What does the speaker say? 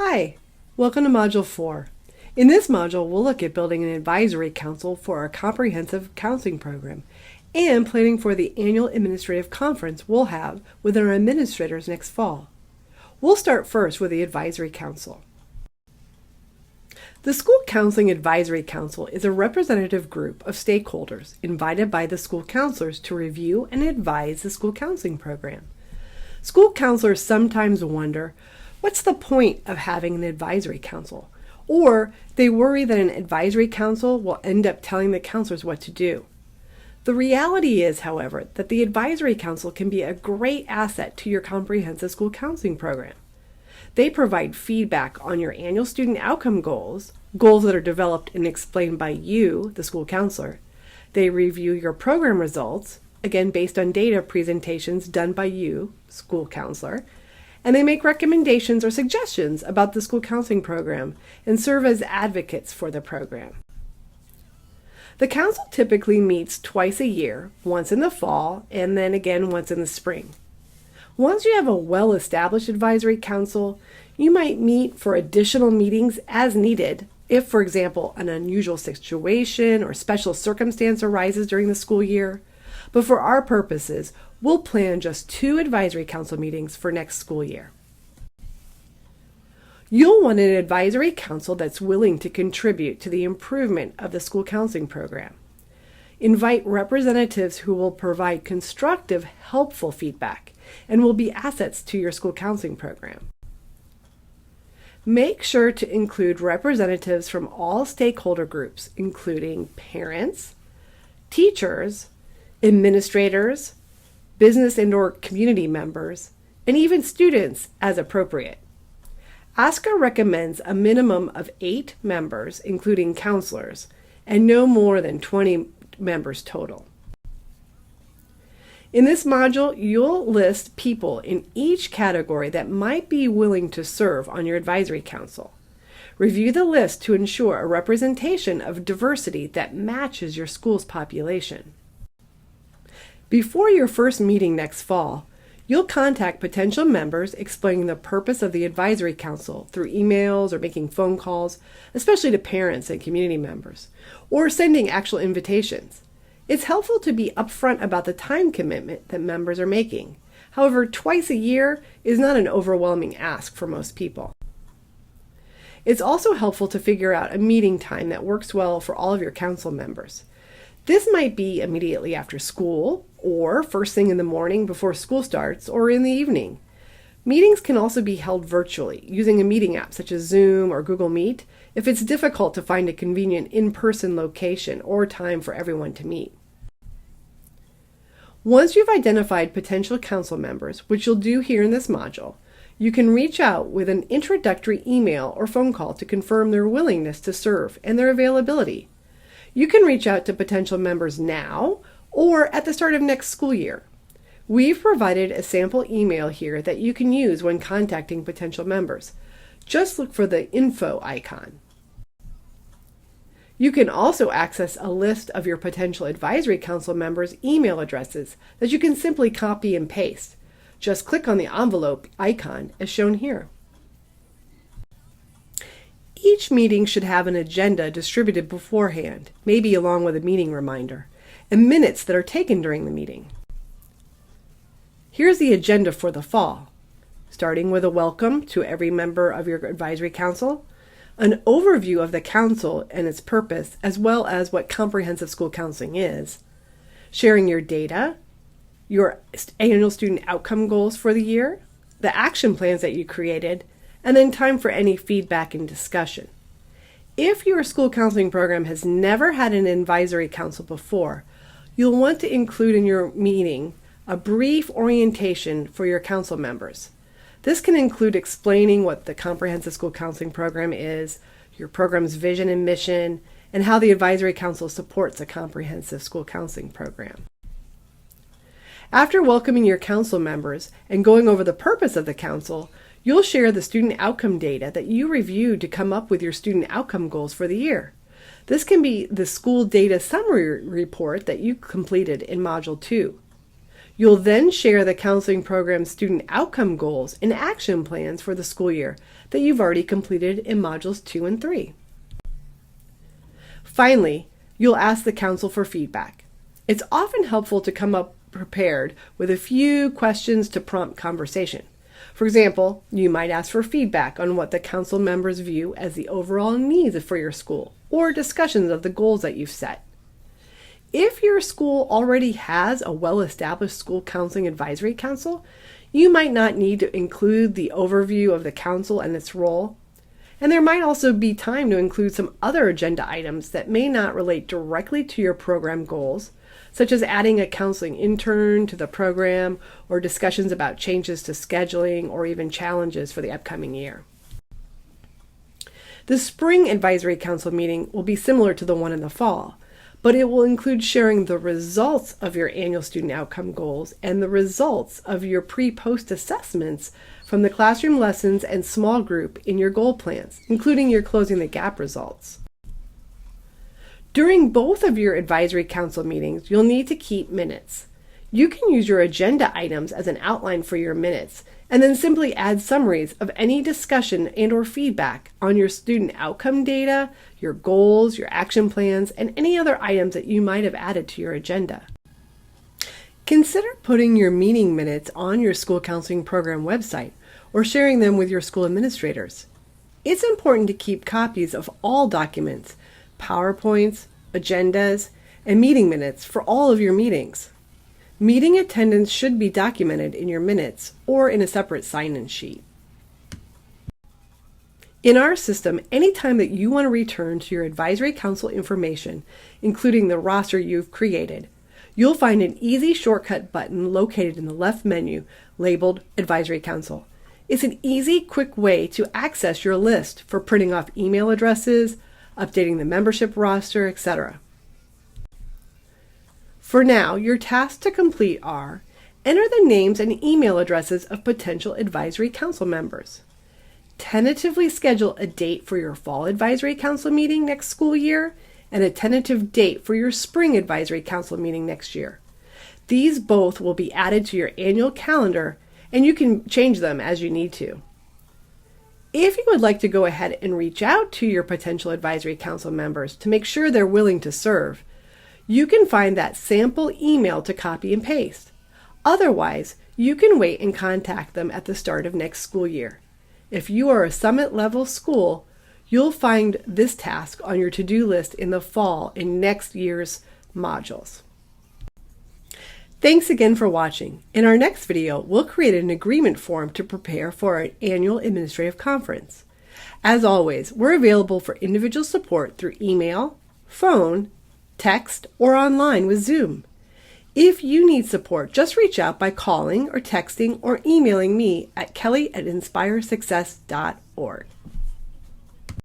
Hi, welcome to Module 4. In this module, we'll look at building an advisory council for our comprehensive counseling program and planning for the annual administrative conference we'll have with our administrators next fall. We'll start first with the advisory council. The School Counseling Advisory Council is a representative group of stakeholders invited by the school counselors to review and advise the school counseling program. School counselors sometimes wonder, what's the point of having an advisory council? Or they worry that an advisory council will end up telling the counselors what to do. The reality is, however, that the advisory council can be a great asset to your comprehensive school counseling program. They provide feedback on your annual student outcome goals that are developed and explained by you, the school counselor. They review your program results, again based on data presentations done by you, school counselor, and they make recommendations or suggestions about the school counseling program and serve as advocates for the program. The council typically meets twice a year, once in the fall and then again once in the spring. Once you have a well-established advisory council, you might meet for additional meetings as needed if, for example, an unusual situation or special circumstance arises during the school year. But for our purposes, we'll plan just 2 advisory council meetings for next school year. You'll want an advisory council that's willing to contribute to the improvement of the school counseling program. Invite representatives who will provide constructive, helpful feedback and will be assets to your school counseling program. Make sure to include representatives from all stakeholder groups, including parents, teachers, administrators, business and/or community members, and even students as appropriate. ASCA recommends a minimum of 8 members, including counselors, and no more than 20 members total. In this module, you'll list people in each category that might be willing to serve on your advisory council. Review the list to ensure a representation of diversity that matches your school's population. Before your first meeting next fall, you'll contact potential members explaining the purpose of the advisory council through emails or making phone calls, especially to parents and community members, or sending actual invitations. It's helpful to be upfront about the time commitment that members are making. However, twice a year is not an overwhelming ask for most people. It's also helpful to figure out a meeting time that works well for all of your council members. This might be immediately after school, or first thing in the morning before school starts, or in the evening. Meetings can also be held virtually, using a meeting app such as Zoom or Google Meet, if it's difficult to find a convenient in-person location or time for everyone to meet. Once you've identified potential council members, which you'll do here in this module, you can reach out with an introductory email or phone call to confirm their willingness to serve and their availability. You can reach out to potential members now or at the start of next school year. We've provided a sample email here that you can use when contacting potential members. Just look for the info icon. You can also access a list of your potential advisory council members' email addresses that you can simply copy and paste. Just click on the envelope icon as shown here. Each meeting should have an agenda distributed beforehand, maybe along with a meeting reminder, and minutes that are taken during the meeting. Here's the agenda for the fall, starting with a welcome to every member of your advisory council, an overview of the council and its purpose, as well as what comprehensive school counseling is, sharing your data, your annual student outcome goals for the year, the action plans that you created, and then time for any feedback and discussion. If your school counseling program has never had an advisory council before, you'll want to include in your meeting a brief orientation for your council members. This can include explaining what the comprehensive school counseling program is, your program's vision and mission, and how the advisory council supports a comprehensive school counseling program. After welcoming your council members and going over the purpose of the council, you'll share the student outcome data that you reviewed to come up with your student outcome goals for the year. This can be the school data summary report that you completed in Module 2. You'll then share the counseling program's student outcome goals and action plans for the school year that you've already completed in modules 2 and 3. Finally, you'll ask the council for feedback. It's often helpful to come up prepared with a few questions to prompt conversation. For example, you might ask for feedback on what the council members view as the overall needs for your school, or discussions of the goals that you've set. If your school already has a well-established school counseling advisory council, you might not need to include the overview of the council and its role. And there might also be time to include some other agenda items that may not relate directly to your program goals, such as adding a counseling intern to the program or discussions about changes to scheduling or even challenges for the upcoming year. The spring advisory council meeting will be similar to the one in the fall, but it will include sharing the results of your annual student outcome goals and the results of your pre-post assessments from the classroom lessons and small group in your goal plans, including your closing the gap results. During both of your advisory council meetings, you'll need to keep minutes. You can use your agenda items as an outline for your minutes, and then simply add summaries of any discussion and/or feedback on your student outcome data, your goals, your action plans, and any other items that you might have added to your agenda. Consider putting your meeting minutes on your school counseling program website or sharing them with your school administrators. It's important to keep copies of all documents, PowerPoints, agendas, and meeting minutes for all of your meetings. Meeting attendance should be documented in your minutes or in a separate sign-in sheet. In our system, anytime that you want to return to your advisory council information, including the roster you've created, you'll find an easy shortcut button located in the left menu labeled Advisory Council. It's an easy, quick way to access your list for printing off email addresses, updating the membership roster, etc. For now, your tasks to complete are: enter the names and email addresses of potential advisory council members, tentatively schedule a date for your fall advisory council meeting next school year, and a tentative date for your spring advisory council meeting next year. These both will be added to your annual calendar, and you can change them as you need to. If you would like to go ahead and reach out to your potential advisory council members to make sure they're willing to serve, you can find that sample email to copy and paste. Otherwise, you can wait and contact them at the start of next school year. If you are a Summit level school, you'll find this task on your to-do list in the fall in next year's modules. Thanks again for watching. In our next video, we'll create an agreement form to prepare for our annual administrative conference. As always, we're available for individual support through email, phone, text, or online with Zoom. If you need support, just reach out by calling or texting or emailing me at kelly@inspiresuccess.org.